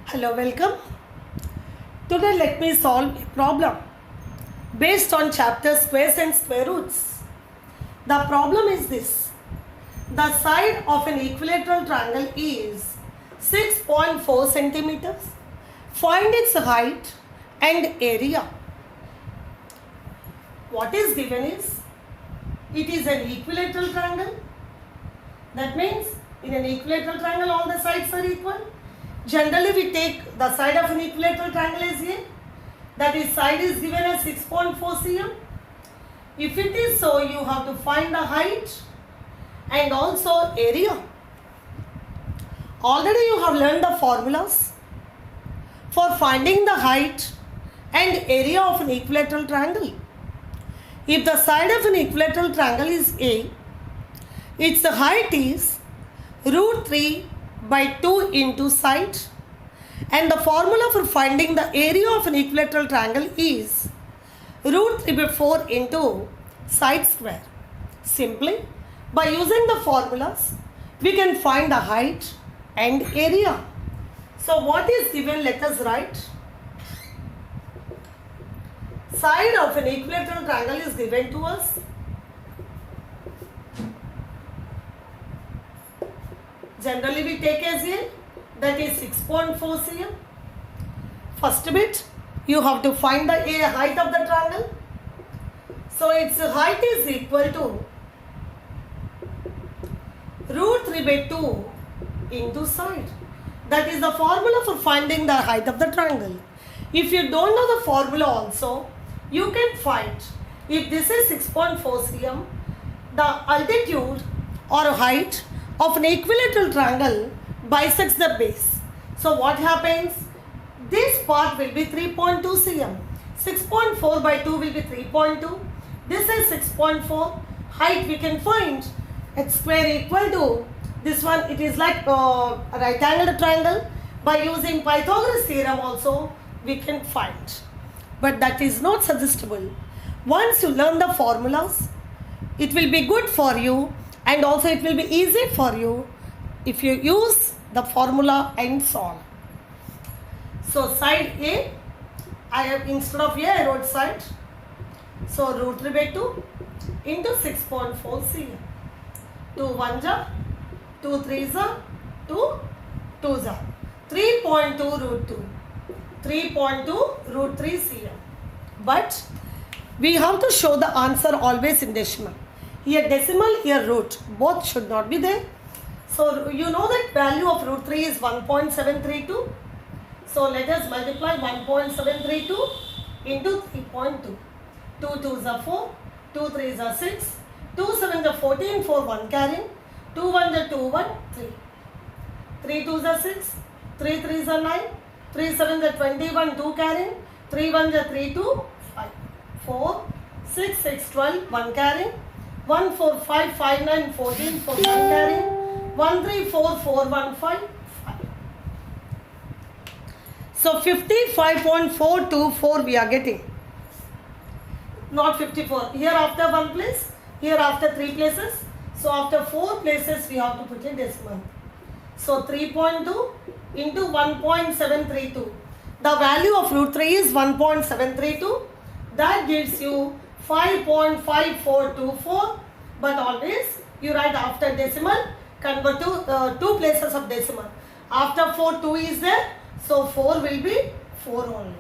Hello, welcome. Today let me solve a problem based on chapter squares and square roots. The problem is this. The side of an equilateral triangle is 6.4 centimeters. Find its height and area. What is given is, it is an equilateral triangle. That means in an equilateral triangle all the sides are equal. Generally we take the side of an equilateral triangle as A. That is, side is given as 6.4 cm. If it is so, you have to find the height and also area. Already you have learned the formulas for finding the height and area of an equilateral triangle. If the side of an equilateral triangle is A, its height is root 3 by 2 into side, and the formula for finding the area of an equilateral triangle is root 3 by 4 into side square. Simply, by using the formulas, we can find the height and area. So what is given, let us write. Side of an equilateral triangle is given to us. Generally we take as A, that is 6.4 cm. First bit, you have to find the height of the triangle. So its height is equal to root 3 by 2 into side. That is the formula for finding the height of the triangle. If you don't know the formula also, you can find. If this is 6.4 cm, the altitude or height of an equilateral triangle bisects the base. So what happens? This part will be 3.2 cm. 6.4 by 2 will be 3.2. This is 6.4. Height we can find x square equal to this one. It is like a right angled triangle. By using Pythagoras theorem also we can find. But that is not suggestible. Once you learn the formulas, it will be good for you, and also it will be easy for you if you use the formula and solve. So side A, I have, instead of A I wrote side. So root 3 by 2 into 6.4 cm. 2 1 ja, 2 3 ja, 2 2 ja. 3.2 root 2. 3.2 root 3 cm. But we have to show the answer always in decimal. Here decimal, here root. Both should not be there. So you know that value of root 3 is 1.732. So let us multiply 1.732 into 3.2. 2 2s are 4, 2 3s are 6, 2 7s are 14, 4 1 carrying, 2 1s are 2 1, 3. 3 2s are 6, 3 3s are 9, 3 7s are 21, 2 carrying, 3 1s are 3 2, 5, 4, 6 6 12, 1 carrying, 1 4 5 5 9 14, 4 1 carrying, 1 3 4 4 1 5, 5. So 55.424 we are getting. Not 54. Here after 1 place, here after 3 places. So after 4 places we have to put a decimal. So 3.2 into 1.732. The value of root 3 is 1.732. That gives you 5.5424. But always you write after decimal, convert to 2 places of decimal. After 4, 2 is there. So 4 will be 4 only.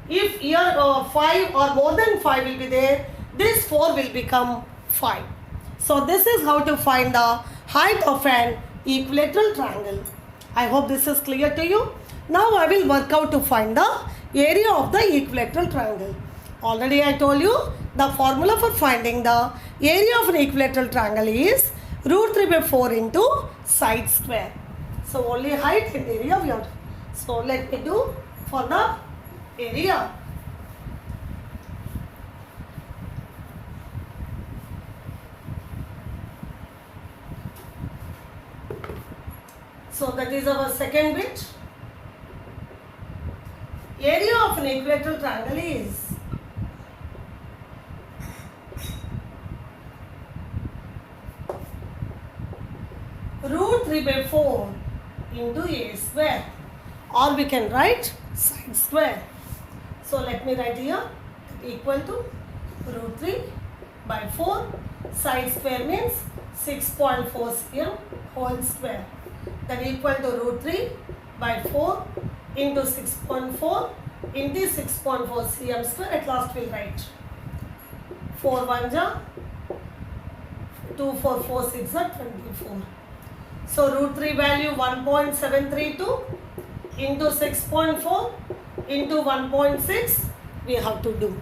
If here 5 or more than 5 will be there, this 4 will become 5. So this is how to find the height of an equilateral triangle. I hope this is clear to you. Now I will work out to find the area of the equilateral triangle. Already I told you the formula for finding the area of an equilateral triangle is root 3 by 4 into side square. So only height and area we have. So let me do for the area. So that is our second bit. Area of an equilateral triangle is root 3 by 4 into a square. or we can write side square. So let me write here equal to root 3 by 4. Side square means 6.4 cm whole square. That equal to root 3 by 4 into 6.4 into 6.4 cm square. At last we'll write 4 1 ja 2 4 4 6 are 24. So root 3 value 1.732 into 6.4 into 1.6 we have to do.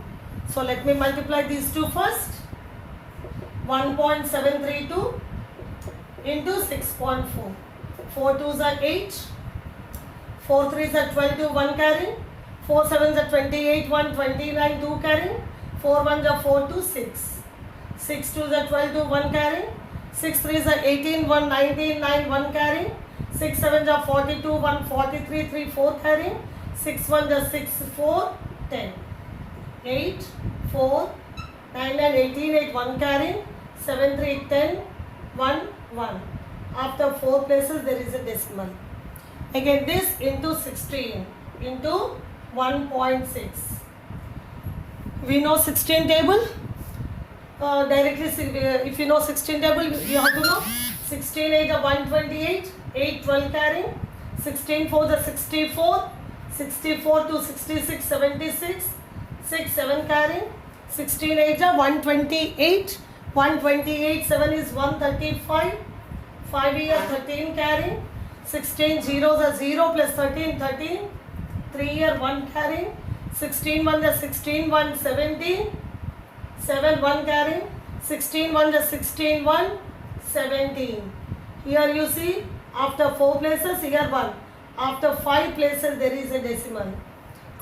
So let me multiply these two first. 1.732 into 6.4. 4 2s are 8. 4 3s are 22, 1 carrying. 4 7s are 28, 1 29, 2 carrying. 4 1s are 4 2, 6. 6 2s are 12, 1 carrying. 6 3s are 18, 1 19, 9, 1 carrying. 6 7s are 42, 1 43, 3 4 carrying. 6 1s are 6 4, 10. 8 4 9 and 18, 8 1 carrying. 7 3 10, 1 1. After 4 places there is a decimal. Again this into 16 into 1.6. We know 16 table. Directly if you know 16 table you have to know 16 8 are 128, 8 12 carrying. 16 4 the 64, 64 to 66 76, 6 7 carrying. 16 8 are 128, 128 7 is 135, 5 here 13 carrying. 16 zeros are 0 plus 13 13, 3 here 1 carrying. 16 1 the 16 1 17, 7 1 carrying. 16 1 the 16 1 17. Here you see after 4 places here 1. After 5 places there is a decimal.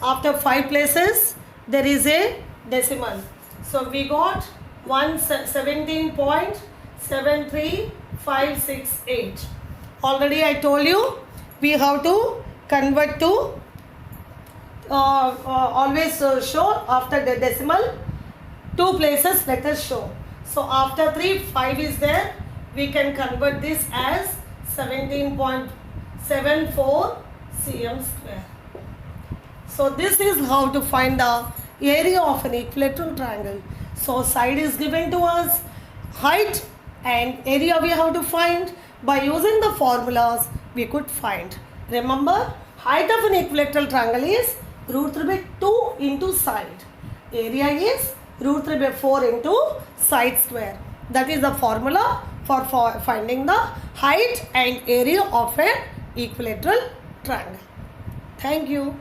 After 5 places there is a decimal. So we got 117.73568. Already I told you we have to convert to always show after the decimal 2 places let us show. So after 3 5 is there, we can convert this as 17.74 cm square. So this is how to find the area of an equilateral triangle. So side is given to us, height and area we have to find. By using the formulas we could find. Remember, height of an equilateral triangle is root 3 by 2 into side. Area is root 3 by 4 into side square. That is the formula for finding the height and area of an equilateral triangle. Thank you.